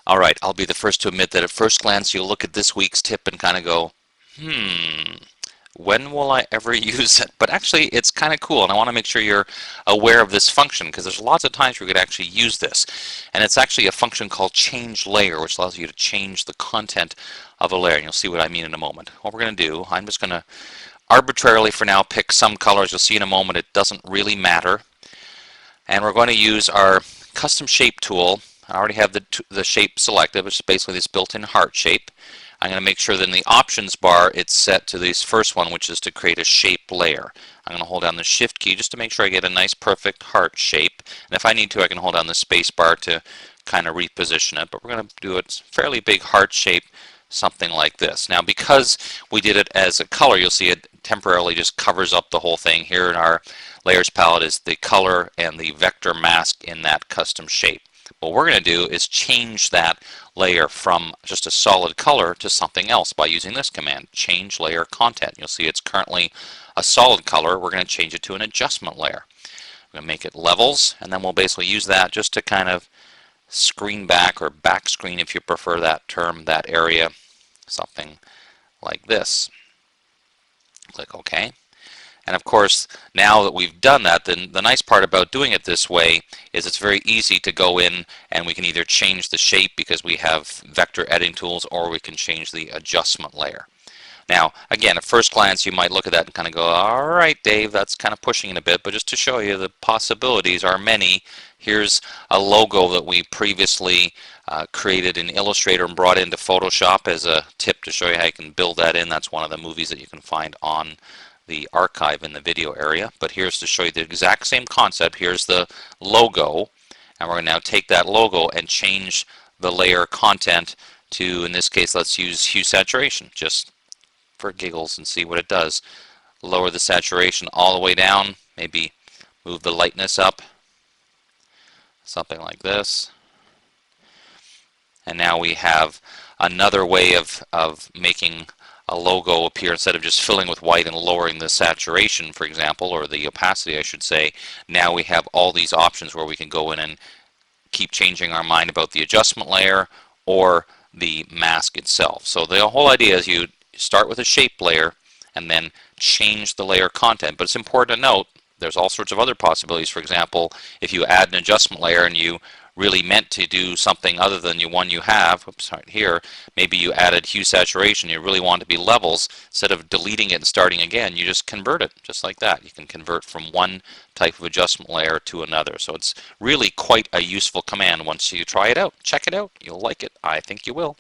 All right, I'll be the first to admit that at first glance you'll look at this week's tip and kind of go, when will I ever use it? But actually it's kind of cool, and I want to make sure you're aware of this function because there's lots of times where you could actually use this. And it's actually a function called change layer, which allows you to change the content of a layer, and you'll see what I mean in a moment. What we're going to do, I'm just going to arbitrarily for now pick some colors. You'll see in a moment it doesn't really matter. And we're going to use our custom shape tool. I already have the shape selected, which is basically this built-in heart shape. I'm going to make sure that in the options bar it's set to this first one, which is to create a shape layer. I'm going to hold down the shift key just to make sure I get a nice perfect heart shape. And if I need to, I can hold down the space bar to kind of reposition it. But we're going to do a fairly big heart shape, something like this. Now because we did it as a color, you'll see it temporarily just covers up the whole thing. Here in our layers palette is the color and the vector mask in that custom shape. What we're going to do is change that layer from just a solid color to something else by using this command, change layer content. You'll see it's currently a solid color. We're going to change it to an adjustment layer. We're going to make it levels, and then we'll basically use that just to kind of screen back or back screen, if you prefer that term, that area, something like this. Click OK. And of course, now that we've done that, then the nice part about doing it this way is it's very easy to go in and we can either change the shape because we have vector editing tools, or we can change the adjustment layer. Now, again, at first glance, you might look at that and kind of go, all right, Dave, that's kind of pushing it a bit, but just to show you the possibilities are many. Here's a logo that we previously created in Illustrator and brought into Photoshop as a tip to show you how you can build that in. That's one of the movies that you can find on the archive in the video area. But here's to show you the exact same concept. Here's the logo, and we're going to now take that logo and change the layer content to, in this case, let's use hue saturation just for giggles and see what it does. Lower the saturation all the way down, maybe move the lightness up, something like this. And now we have another way of making a logo appear. Instead of just filling with white and lowering the saturation, for example, or the opacity I should say, now we have all these options where we can go in and keep changing our mind about the adjustment layer or the mask itself. So the whole idea is you start with a shape layer and then change the layer content. But it's important to note there's all sorts of other possibilities. For example, if you add an adjustment layer and you really meant to do something other than the one you have, oops, right here, maybe you added hue saturation, you really want it to be levels, instead of deleting it and starting again, you just convert it, just like that. You can convert from one type of adjustment layer to another. So it's really quite a useful command once you try it out. Check it out. You'll like it. I think you will.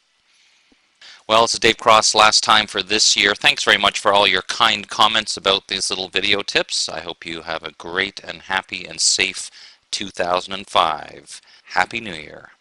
Well, this is Dave Cross, last time for this year. Thanks very much for all your kind comments about these little video tips. I hope you have a great and happy and safe 2005. Happy New Year.